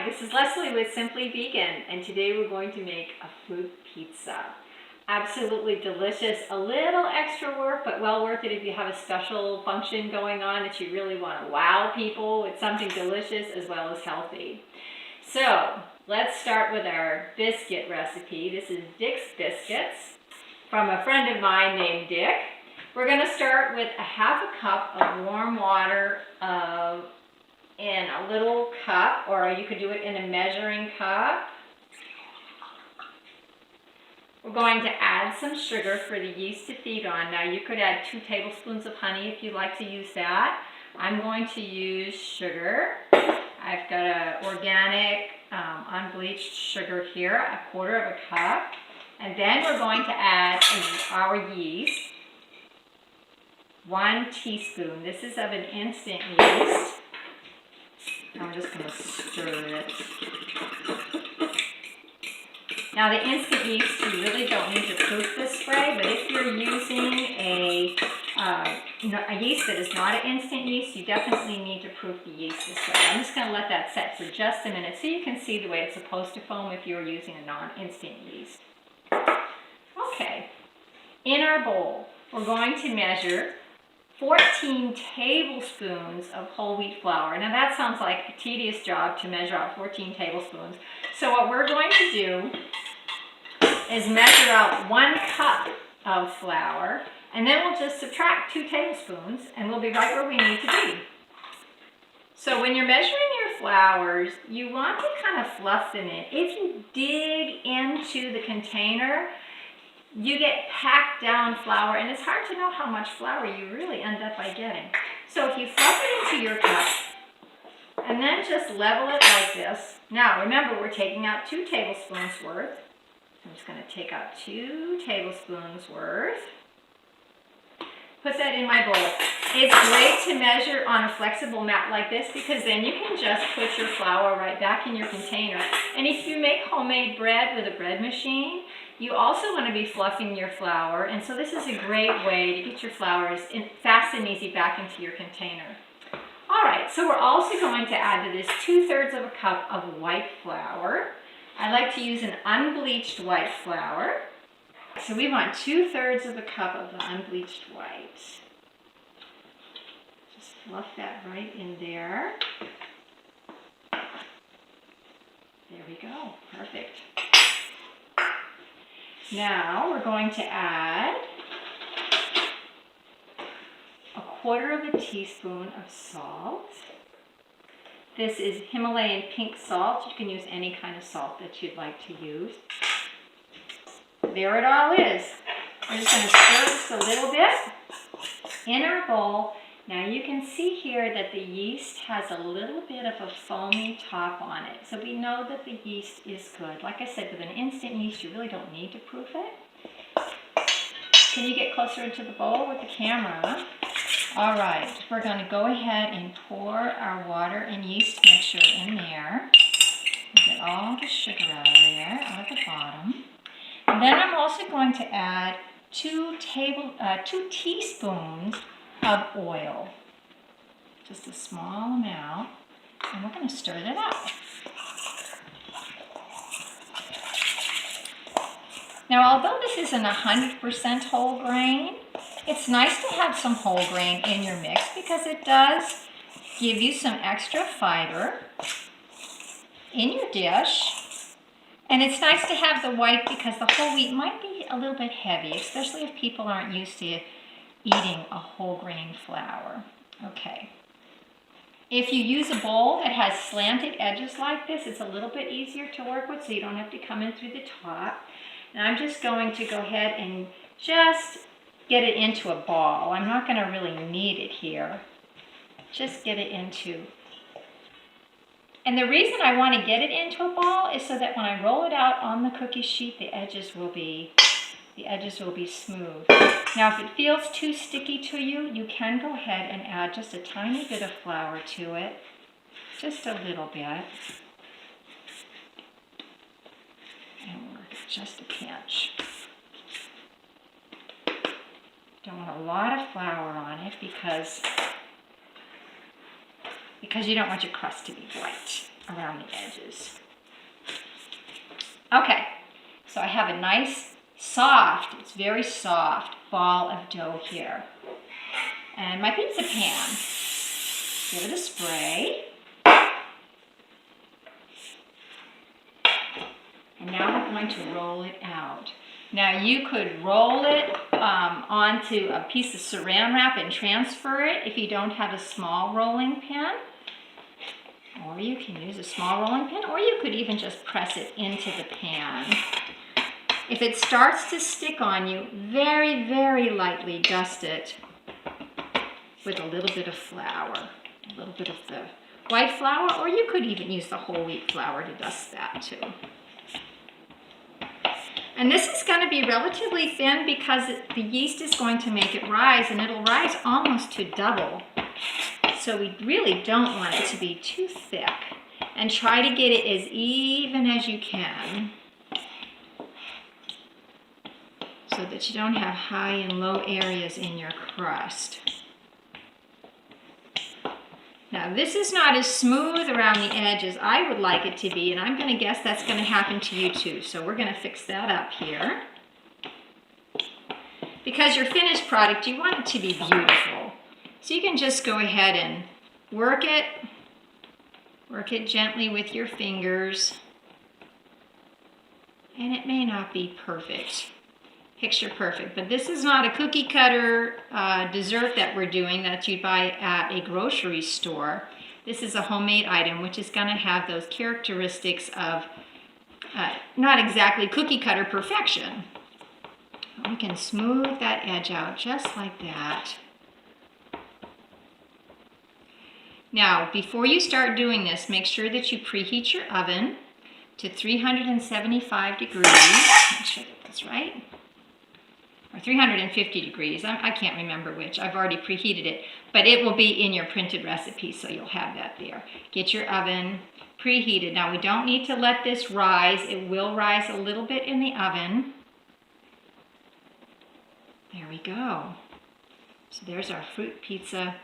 this is Leslie with Simply Vegan, and today we're going to make a fruit pizza. Absolutely delicious, a little extra work, but well worth it if you have a special function going on that you really want to wow people with something delicious as well as healthy. So, let's start with our biscuit recipe. This is Dick's Biscuits from a friend of mine named Dick. We're going to start with a half a cup of warm water in a little cup, or you could do it in a measuring cup. We're going to add some sugar for the yeast to feed on. Now you could add 2 tablespoons of honey if you'd like to use that. I'm going to use sugar. I've got an organic unbleached sugar here, 1/4 of a cup. And then we're going to add our yeast, 1 teaspoon. This is of an instant yeast. I'm just going to stir it. Now the instant yeast, you really don't need to proof this spray, but if you're using a yeast that is not an instant yeast, you definitely need to proof the yeast this way. I'm just going to let that set for just a minute so you can see the way it's supposed to foam if you're using a non-instant yeast. Okay, in our bowl, we're going to measure 14 tablespoons of whole wheat flour. Now that sounds like a tedious job to measure out 14 tablespoons. So what we're going to do is measure out 1 cup of flour, and then we'll just subtract 2 tablespoons, and we'll be right where we need to be. So when you're measuring your flours, you want to kind of fluff them in. If you dig into the container, you get packed down flour, and it's hard to know how much flour you really end up by getting. So if you fluff it into your cup, and then just level it like this. Now remember, we're taking out 2 tablespoons worth. I'm just going to take out 2 tablespoons worth. Put that in my bowl. It's great to measure on a flexible mat like this because then you can just put your flour right back in your container. And if you make homemade bread with a bread machine, you also want to be fluffing your flour, and so this is a great way to get your flours fast and easy back into your container. All right, so we're also going to add to this 2/3 of a cup of white flour. I like to use an unbleached white flour. So we want 2/3 of a cup of the unbleached white. Just fluff that right in there. There we go, perfect. Now we're going to add 1/4 teaspoon of salt. This is Himalayan pink salt. You can use any kind of salt that you'd like to use. There it all is. We're just going to stir this a little bit in our bowl. Now you can see here that the yeast has a little bit of a foamy top on it. So we know that the yeast is good. Like I said, with an instant yeast, you really don't need to proof it. Can you get closer into the bowl with the camera? All right, we're going to go ahead and pour our water and yeast mixture in there. Get all the sugar out of there, out of the bottom. And then I'm also going to add 2 teaspoons of oil, just a small amount, and we're going to stir that up. Now, although this isn't 100% whole grain, it's nice to have some whole grain in your mix because it does give you some extra fiber in your dish. And it's nice to have the white because the whole wheat might be a little bit heavy, especially if people aren't used to eating a whole grain flour. Okay. If you use a bowl that has slanted edges like this, it's a little bit easier to work with so you don't have to come in through the top. And I'm just going to go ahead and just get it into a ball. I'm not going to really knead it here. Just get it into. And the reason I want to get it into a ball is so that when I roll it out on the cookie sheet, the edges will be smooth. Now, if it feels too sticky to you, you can go ahead and add just a tiny bit of flour to it, just a little bit, and work it just a pinch. Don't want a lot of flour on it because you don't want your crust to be white. around the edges. Okay, so I have a nice soft, it's very soft ball of dough here. And my pizza pan, give it a spray. And now we're going to roll it out. Now you could roll it onto a piece of saran wrap and transfer it if you don't have a small rolling pin. Or you can use a small rolling pin, or you could even just press it into the pan. If it starts to stick on you, very, very lightly dust it with a little bit of flour, a little bit of the white flour, or you could even use the whole wheat flour to dust that too. And this is going to be relatively thin because the yeast is going to make it rise, and it'll rise almost to double. So we really don't want it to be too thick. And try to get it as even as you can, so that you don't have high and low areas in your crust. Now this is not as smooth around the edge as I would like it to be, and I'm going to guess that's going to happen to you too. So we're going to fix that up here. Because your finished product, you want it to be beautiful. So you can just go ahead and work it gently with your fingers. And it may not be perfect, picture perfect, but this is not a cookie cutter dessert that we're doing that you'd buy at a grocery store. This is a homemade item which is going to have those characteristics of not exactly cookie cutter perfection. We can smooth that edge out just like that. Now, before you start doing this, make sure that you preheat your oven to 375 degrees. Make sure I get this right. Or 350 degrees. I can't remember which. I've already preheated it. But it will be in your printed recipe, so you'll have that there. Get your oven preheated. Now, we don't need to let this rise. It will rise a little bit in the oven. There we go. So there's our fruit pizza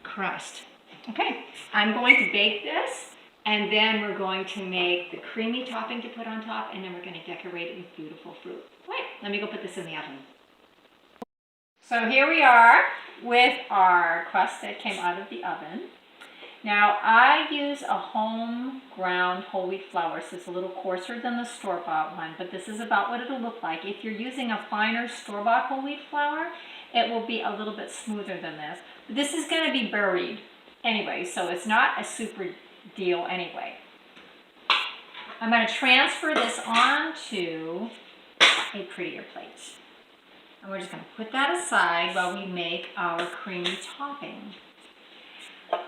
crust. Okay, I'm going to bake this, and then we're going to make the creamy topping to put on top, and then we're going to decorate it with beautiful fruit. Wait, let me go put this in the oven. So here we are with our crust that came out of the oven. Now I use a home ground whole wheat flour, so it's a little coarser than the store-bought one, but this is about what it'll look like. If you're using a finer store-bought whole wheat flour, it will be a little bit smoother than this. But this is going to be buried anyway, so it's not a super deal anyway. I'm going to transfer this onto a prettier plate. And we're just going to put that aside while we make our creamy topping.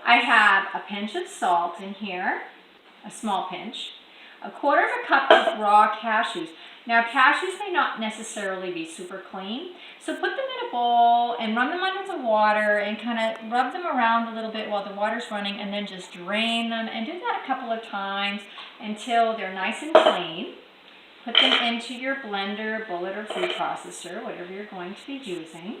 I have a pinch of salt in here, a small pinch, 1/4 cup of raw cashews. Now cashews may not necessarily be super clean, so put them in a bowl and run them under the water and kind of rub them around a little bit while the water's running, and then just drain them, and do that a couple of times until they're nice and clean. Put them into your blender, bullet, or food processor, whatever you're going to be using.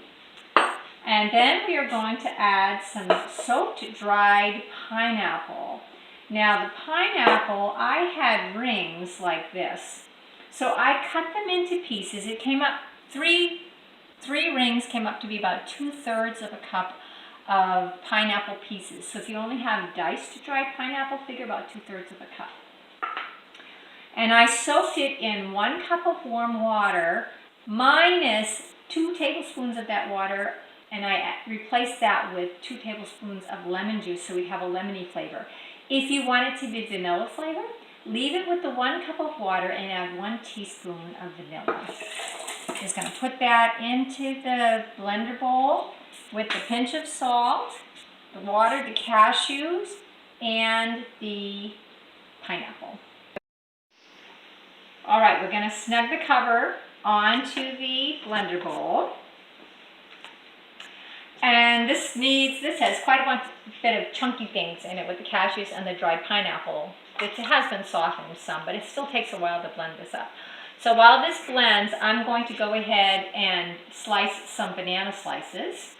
And then we are going to add some soaked dried pineapple. Now the pineapple, I had rings like this. So I cut them into pieces. It came up, three rings came up to be about 2/3 of a cup of pineapple pieces. So if you only have diced dried pineapple, figure about 2/3 of a cup. And I soaked it in 1 cup of warm water minus 2 tablespoons of that water, and I replaced that with 2 tablespoons of lemon juice so we have a lemony flavor. If you want it to be vanilla flavor, leave it with the 1 cup of water and add 1 teaspoon of vanilla. Just going to put that into the blender bowl with the pinch of salt, the water, the cashews, and the pineapple. All right, we're going to snug the cover onto the blender bowl. And this has quite a bit of chunky things in it with the cashews and the dried pineapple. It has been softened some, but it still takes a while to blend this up. So while this blends, I'm going to go ahead and slice some banana slices.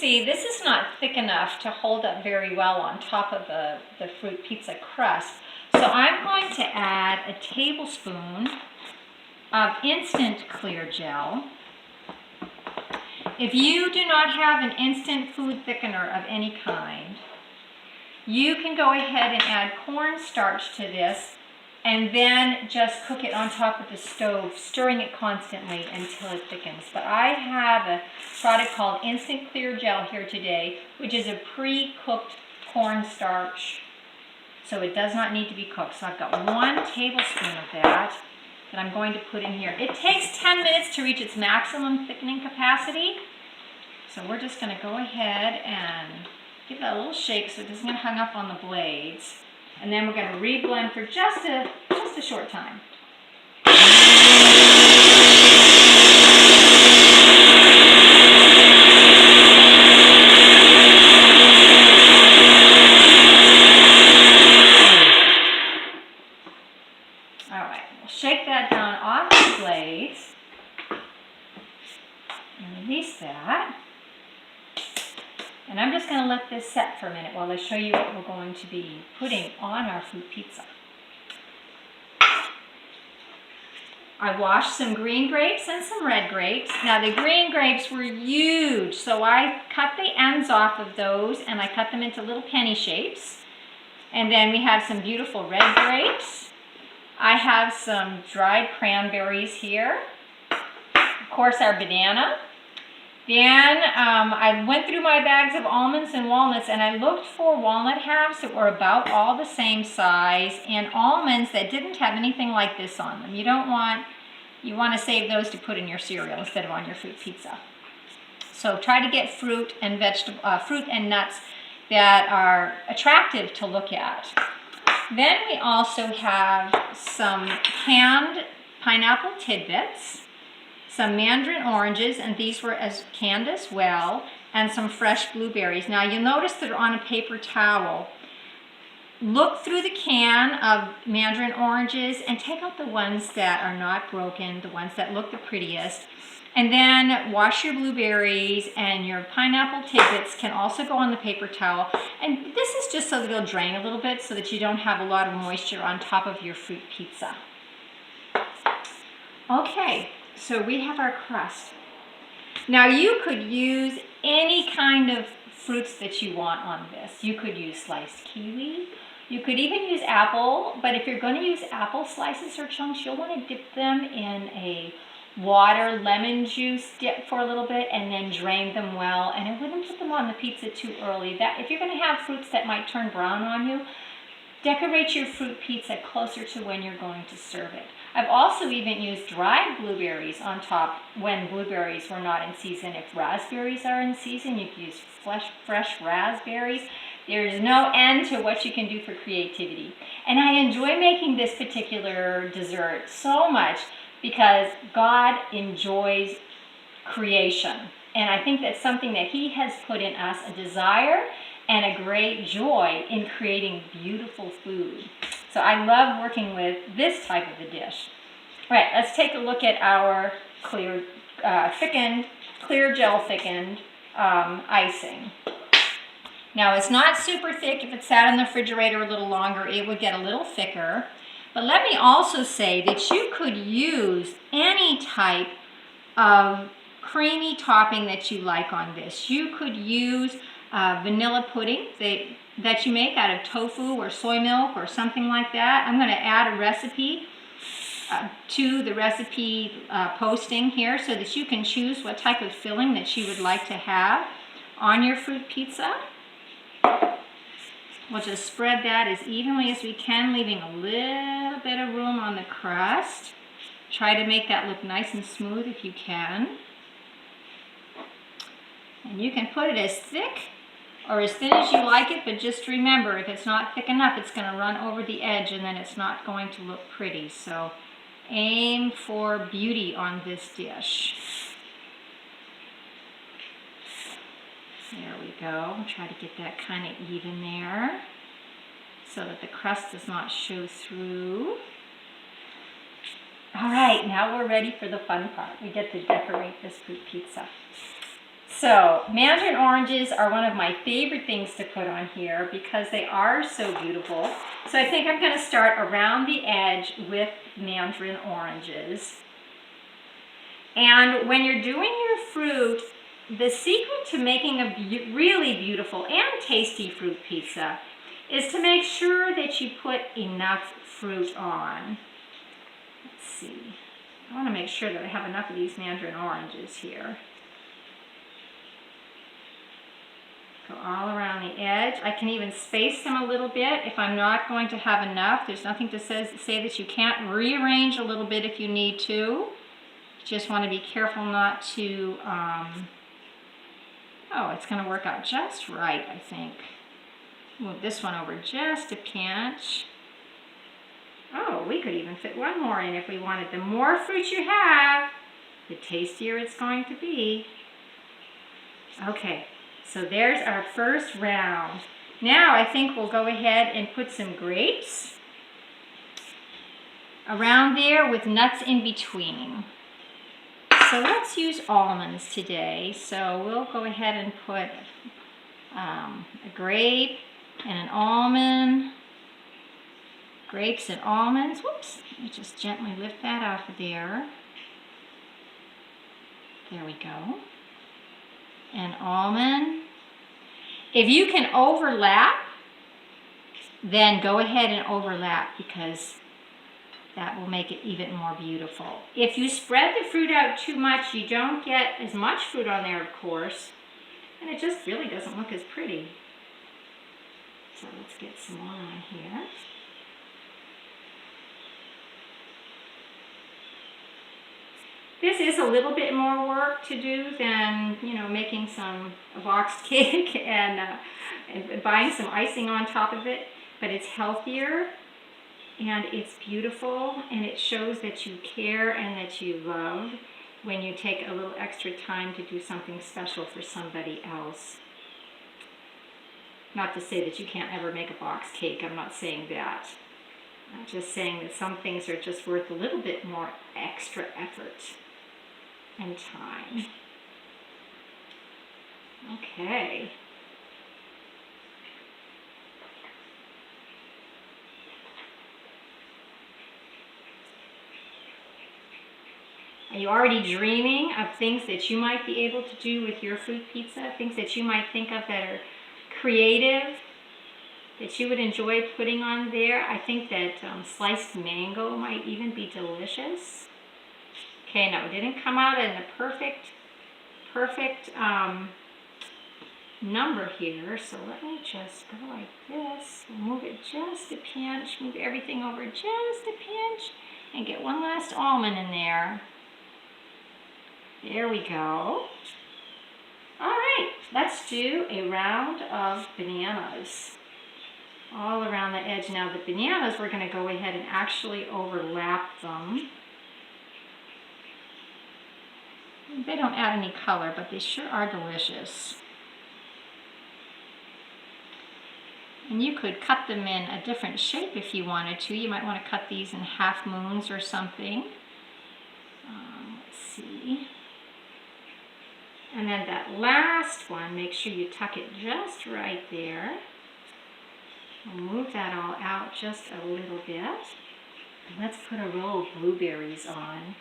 see, this is not thick enough to hold up very well on top of the fruit pizza crust. So I'm going to add a tablespoon of instant clear gel. If you do not have an instant food thickener of any kind, you can go ahead and add cornstarch to this and then just cook it on top of the stove, stirring it constantly until it thickens. But I have a product called Instant Clear Gel here today, which is a pre-cooked cornstarch, so it does not need to be cooked. So I've got 1 tablespoon of that I'm going to put in here. It takes 10 minutes to reach its maximum thickening capacity. So we're just going to go ahead and give that a little shake so it doesn't get hung up on the blades. And then we're going to re-blend for just a short time. All right, we'll shake that down off the blades and release that. And I'm just going to let this set for a minute while I show you what we're going to be putting on our fruit pizza. I washed some green grapes and some red grapes. Now the green grapes were huge, so I cut the ends off of those and I cut them into little penny shapes. And then we have some beautiful red grapes. I have some dried cranberries here. Of course, our banana. Then I went through my bags of almonds and walnuts and I looked for walnut halves that were about all the same size and almonds that didn't have anything like this on them. You want to save those to put in your cereal instead of on your fruit pizza. So try to get fruit and nuts that are attractive to look at. Then we also have some canned pineapple tidbits, some mandarin oranges, and these were canned as well, and some fresh blueberries. Now you'll notice they're on a paper towel. Look through the can of mandarin oranges and take out the ones that are not broken, the ones that look the prettiest. And then wash your blueberries, and your pineapple tidbits can also go on the paper towel. And this is just so that it'll drain a little bit so that you don't have a lot of moisture on top of your fruit pizza. Okay, so we have our crust. Now you could use any kind of fruits that you want on this. You could use sliced kiwi. You could even use apple, but if you're going to use apple slices or chunks, you'll want to dip them in a water lemon juice dip for a little bit and then drain them well. And I wouldn't put them on the pizza too early. If you're going to have fruits that might turn brown on you, decorate your fruit pizza closer to when you're going to serve it. I've also even used dried blueberries on top when blueberries were not in season. If raspberries are in season, you can use fresh raspberries. There's no end to what you can do for creativity. And I enjoy making this particular dessert so much because God enjoys creation. And I think that's something that He has put in us, a desire and a great joy in creating beautiful food. So I love working with this type of a dish. All right, let's take a look at our clear gel thickened icing. Now it's not super thick. If it sat in the refrigerator a little longer, it would get a little thicker. But let me also say that you could use any type of creamy topping that you like on this. You could use vanilla pudding that you make out of tofu or soy milk or something like that. I'm going to add a recipe to the recipe posting here so that you can choose what type of filling that you would like to have on your fruit pizza. We'll just spread that as evenly as we can, leaving a little bit of room on the crust. Try to make that look nice and smooth if you can. And you can put it as thick or as thin as you like it, but just remember, if it's not thick enough, it's going to run over the edge and then it's not going to look pretty. So aim for beauty on this dish. There we go. Try to get that kind of even there so that the crust does not show through. All right, now we're ready for the fun part. We get to decorate this fruit pizza. So mandarin oranges are one of my favorite things to put on here because they are so beautiful. So I think I'm going to start around the edge with mandarin oranges. And when you're doing your fruit, the secret to making a really beautiful and tasty fruit pizza is to make sure that you put enough fruit on. Let's see. I want to make sure that I have enough of these mandarin oranges here. Go all around the edge. I can even space them a little bit if I'm not going to have enough. There's nothing to say that you can't rearrange a little bit if you need to. You just want to be careful not to, oh, it's going to work out just right, I think. Move this one over just a pinch. Oh, we could even fit one more in if we wanted. The more fruit you have, the tastier it's going to be. Okay. So there's our first round. Now I think we'll go ahead and put some grapes around there with nuts in between. So let's use almonds today. So we'll go ahead and put a grape and an almond. Grapes and almonds. Whoops. Let me just gently lift that off of there. There we go. And almond. If you can overlap, then go ahead and overlap because that will make it even more beautiful. If you spread the fruit out too much, you don't get as much fruit on there, of course, and it just really doesn't look as pretty. So let's get some more on here. This is a little bit more work to do than, you know, making a boxed cake and buying some icing on top of it, but it's healthier and it's beautiful and it shows that you care and that you love when you take a little extra time to do something special for somebody else. Not to say that you can't ever make a box cake, I'm not saying that. I'm just saying that some things are just worth a little bit more extra effort and time. Okay. Are you already dreaming of things that you might be able to do with your fruit pizza? Things that you might think of that are creative, that you would enjoy putting on there? I think that sliced mango might even be delicious. Okay, now it didn't come out in the perfect number here, so let me just go like this, move it just a pinch, move everything over just a pinch, and get one last almond in there. There we go. All right, let's do a round of bananas all around the edge. Now the bananas, we're going to go ahead and actually overlap them. They don't add any color, but they sure are delicious. And you could cut them in a different shape if you wanted to. You might want to cut these in half moons or something. Let's see. And then that last one, make sure you tuck it just right there. We'll move that all out just a little bit. And let's put a row of blueberries on.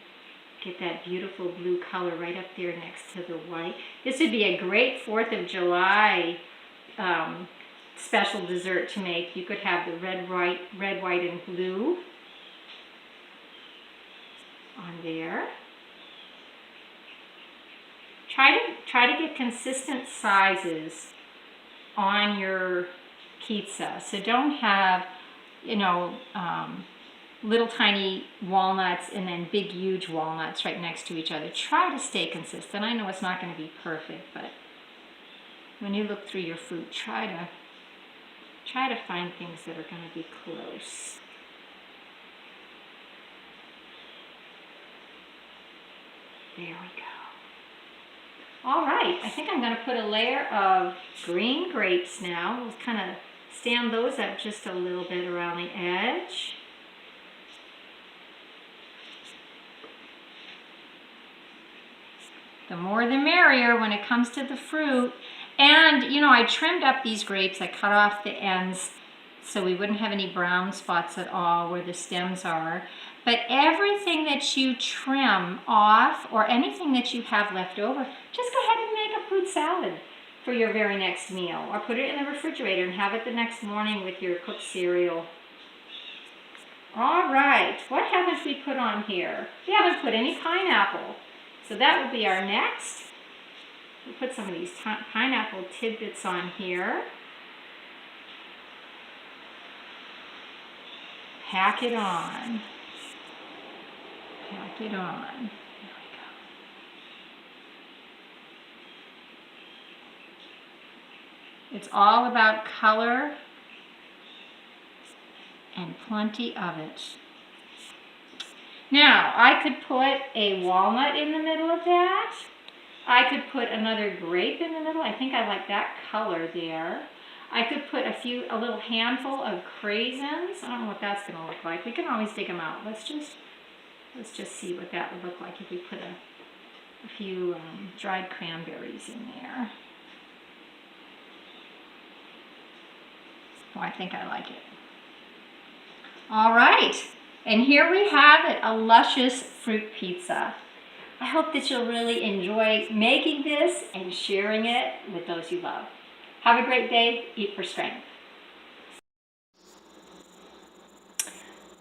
Get that beautiful blue color right up there next to the white. This would be a great 4th of July special dessert to make. You could have the red, white, and blue on there. Try to get consistent sizes on your pizza. So don't have, you know, little tiny walnuts and then big huge walnuts right next to each other. Try to stay consistent. I know it's not going to be perfect, but when you look through your fruit, try to find things that are going to be close. There we go. All right, I think I'm going to put a layer of green grapes now. We'll kind of stand those up just a little bit around the edge. The more the merrier when it comes to the fruit. And, you know, I trimmed up these grapes. I cut off the ends so we wouldn't have any brown spots at all where the stems are. But everything that you trim off or anything that you have left over, just go ahead and make a fruit salad for your very next meal. Or put it in the refrigerator and have it the next morning with your cooked cereal. All right, what haven't we put on here? We haven't put any pineapple. So that will be our next. We'll put some of these pineapple tidbits on here. Pack it on. Pack it on. There we go. It's all about color and plenty of it. Now, I could put a walnut in the middle of that. I could put another grape in the middle. I think I like that color there. I could put a little handful of craisins. I don't know what that's going to look like. We can always dig them out. Let's just see what that would look like if we put a few dried cranberries in there. Oh, I think I like it. All right, and here we have it, a luscious fruit pizza. I hope that you'll really enjoy making this and sharing it with those you love. Have a great day. Eat for strength.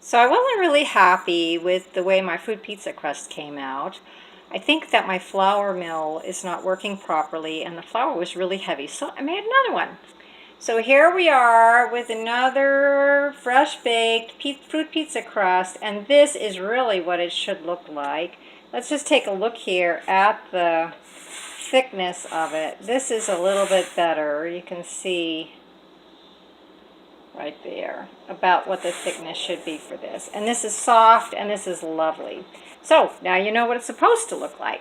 So I wasn't really happy with the way my fruit pizza crust came out. I think that my flour mill is not working properly and the flour was really heavy, so I made another one. So here we are with another fresh baked fruit pizza crust, and this is really what it should look like. Let's just take a look here at the thickness of it. This is a little bit better. You can see right there about what the thickness should be for this. And this is soft and this is lovely. So now you know what it's supposed to look like.